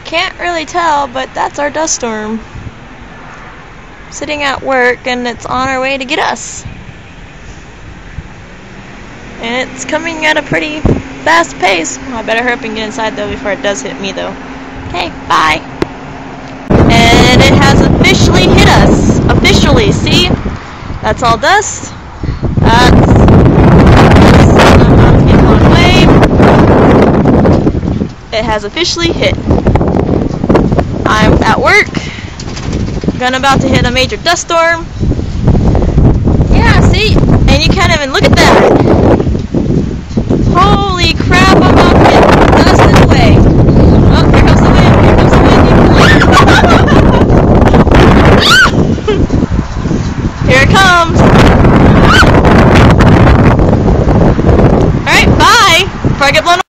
Can't really tell, but that's our dust storm. Sitting at work, and it's on our way to get us. And it's coming at a pretty fast pace. I better hurry up and get inside though before it does hit me though. Okay, bye. And it has officially hit us. Officially, see? That's all dust. That's get one way. It has officially hit. I'm at work. About to hit a major dust storm. Yeah, see? And you can't even look at that. Holy crap, I'm about to get dust in the way. Oh, here comes the wind. Here comes the wind. Here it comes. Alright, bye. Before I get blown